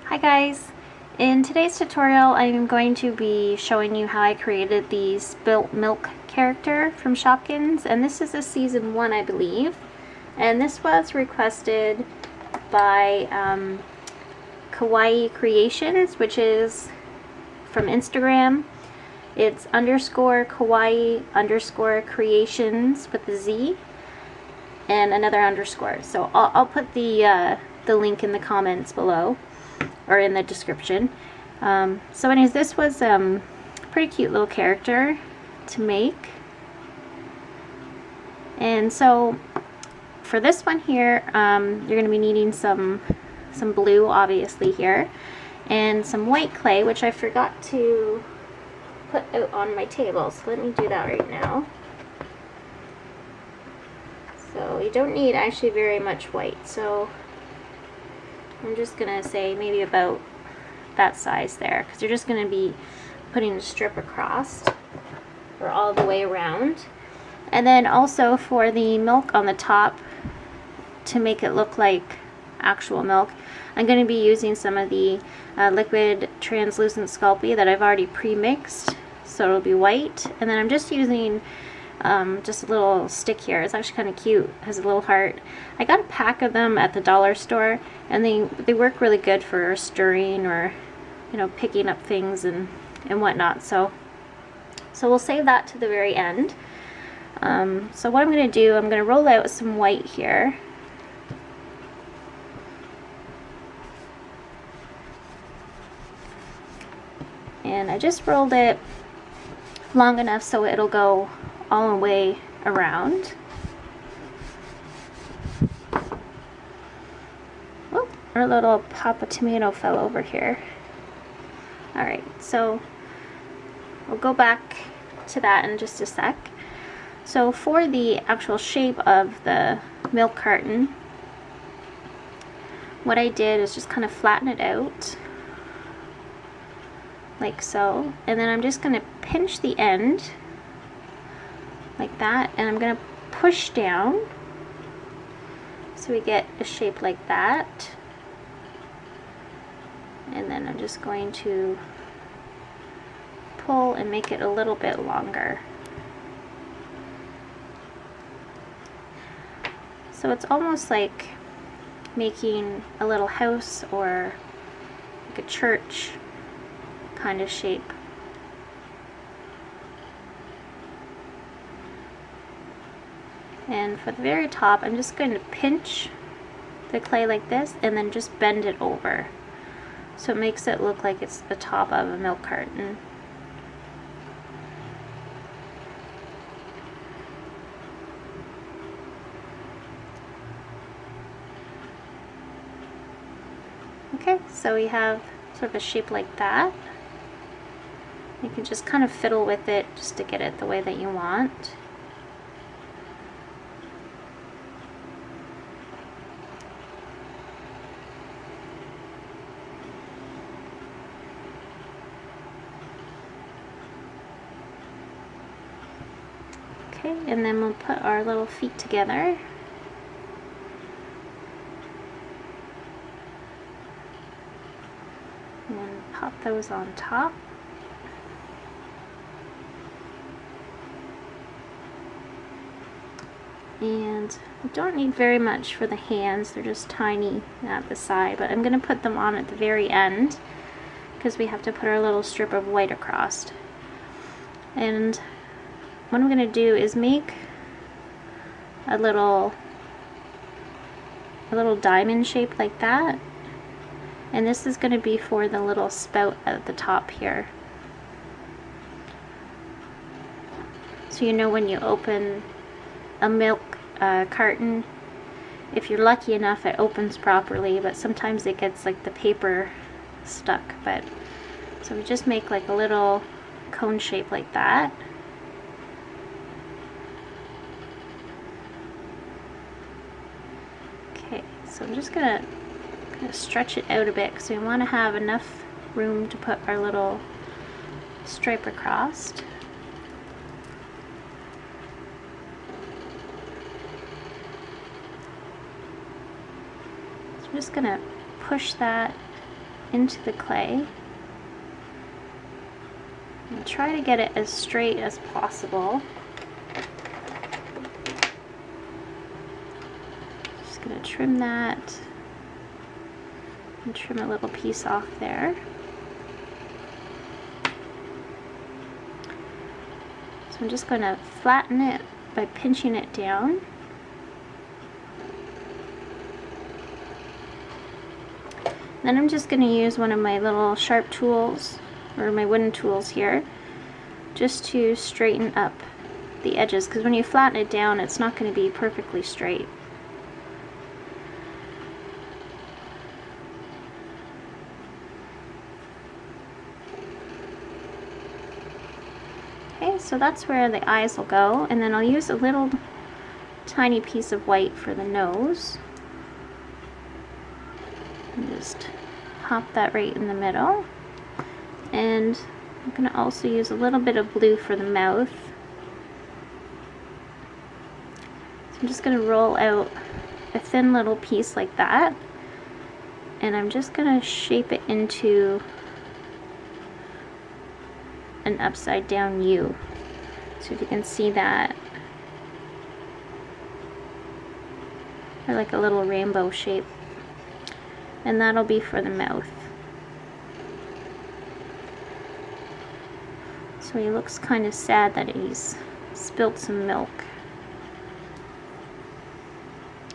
Hi guys! In today's tutorial I'm going to be showing you how I created the Spilt Milk character from Shopkins, and this is a season 1 I believe, and this was requested by Kawaii Creations, which is from Instagram. It's _Kawaii _creations with a Z and another underscore. So I'll put the link in the comments below or in the description. So anyways, this was a pretty cute little character to make. And so for this one here, you're going to be needing some blue obviously here, and some white clay, which I forgot to put out on my table, so let me do that right now. So you don't need actually very much white, so I'm just gonna say maybe about that size there, because you're just gonna be putting a strip across or all the way around. And then also for the milk on the top, to make it look like actual milk, I'm going to be using some of the liquid translucent sculpey that I've already pre-mixed, so it'll be white. And then I'm just using just a little stick here. It's actually kind of cute. It has a little heart. I got a pack of them at the dollar store, and they work really good for stirring or, you know, picking up things and whatnot. So we'll save that to the very end. So what I'm going to do, I'm going to roll out some white here. And I just rolled it long enough so it'll go all the way around. Oh, our little Papa Tomato fell over here. Alright, so we'll go back to that in just a sec. So for the actual shape of the milk carton, what I did is just kind of flatten it out like so, and then I'm just going to pinch the end like that, and I'm going to push down so we get a shape like that. And then I'm just going to pull and make it a little bit longer. So it's almost like making a little house or like a church kind of shape. And for the very top, I'm just going to pinch the clay like this and then just bend it over, so it makes it look like it's the top of a milk carton. Okay, so we have sort of a shape like that. You can just kind of fiddle with it just to get it the way that you want. Okay, and then we'll put our little feet together. And then pop those on top. And we don't need very much for the hands, they're just tiny at the side, but I'm going to put them on at the very end because we have to put our little strip of white across. And what I'm going to do is make a little diamond shape like that, and this is going to be for the little spout at the top here. So you know when you open a milk carton, if you're lucky enough it opens properly, but sometimes it gets like the paper stuck. But so we just make like a little cone shape like that. Okay, so I'm just gonna stretch it out a bit because we want to have enough room to put our little stripe across. I'm just going to push that into the clay and try to get it as straight as possible. Just going to trim that and trim a little piece off there. So I'm just going to flatten it by pinching it down. Then I'm just going to use one of my little sharp tools, or my wooden tools here, just to straighten up the edges, because when you flatten it down it's not going to be perfectly straight. Okay, so that's where the eyes will go, and then I'll use a little tiny piece of white for the nose. And just pop that right in the middle. And I'm going to also use a little bit of blue for the mouth. So I'm just going to roll out a thin little piece like that. And I'm just going to shape it into an upside down U. So if you can see that, or like a little rainbow shape. And that'll be for the mouth. So he looks kind of sad that he's spilt some milk.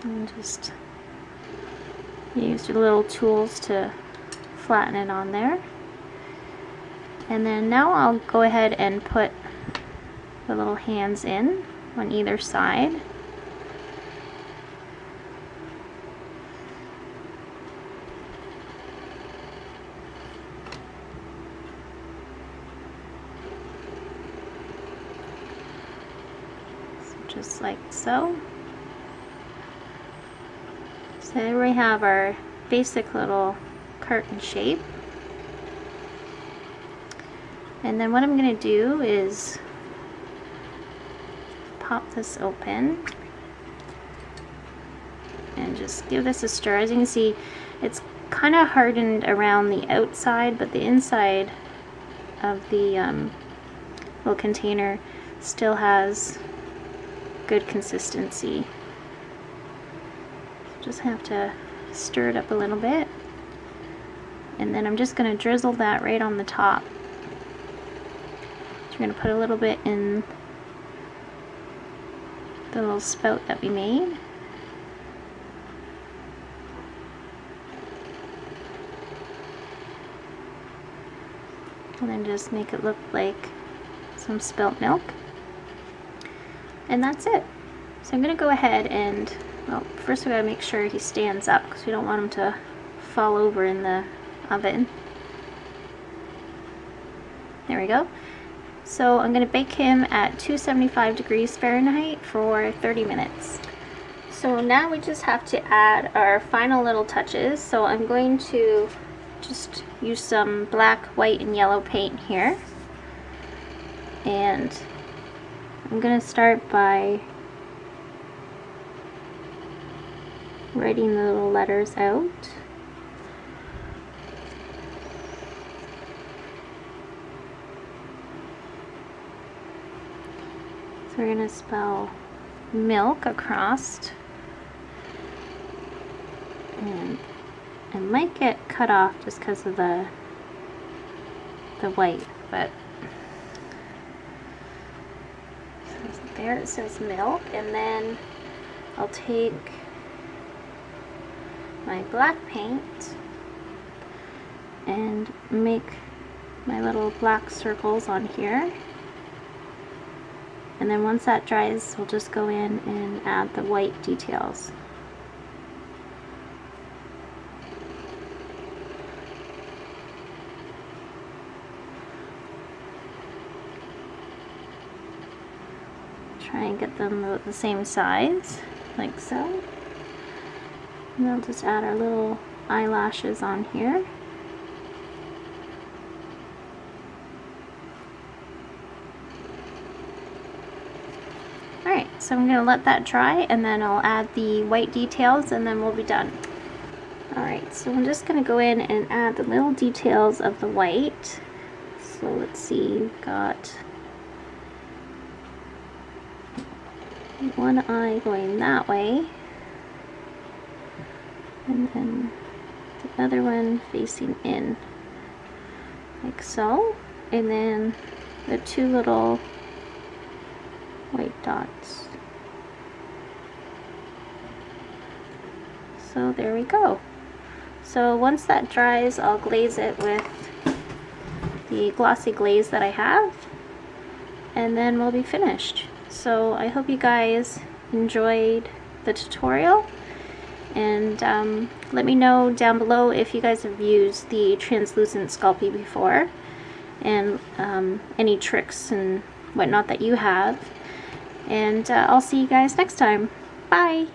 And just use your little tools to flatten it on there. And then now I'll go ahead and put the little hands in on either side. Just like so. So there we have our basic little carton shape. And then what I'm going to do is pop this open and just give this a stir. As you can see, it's kind of hardened around the outside, but the inside of the little container still has good consistency. Just have to stir it up a little bit, and then I'm just going to drizzle that right on the top. So we're going to put a little bit in the little spout that we made. And then just make it look like some spilt milk. And that's it. So I'm going to go ahead and, well, first we got to make sure he stands up because we don't want him to fall over in the oven. There we go. So I'm going to bake him at 275 degrees Fahrenheit for 30 minutes. So now we just have to add our final little touches. So I'm going to just use some black, white, and yellow paint here. And I'm going to start by writing the little letters out. So we're going to spell milk across. And it might get cut off just because of the white, but there it says milk. And then I'll take my black paint and make my little black circles on here, and then once that dries we'll just go in and add the white details. Try and get them about the same size, like so. And then I'll just add our little eyelashes on here. Alright, so I'm going to let that dry and then I'll add the white details and then we'll be done. Alright, so I'm just going to go in and add the little details of the white. So let's see, we've got one eye going that way, and then the other one facing in, like so, and then the two little white dots. So there we go. So once that dries, I'll glaze it with the glossy glaze that I have, and then we'll be finished. So I hope you guys enjoyed the tutorial, and let me know down below if you guys have used the translucent Sculpey before, and any tricks and whatnot that you have. And I'll see you guys next time. Bye!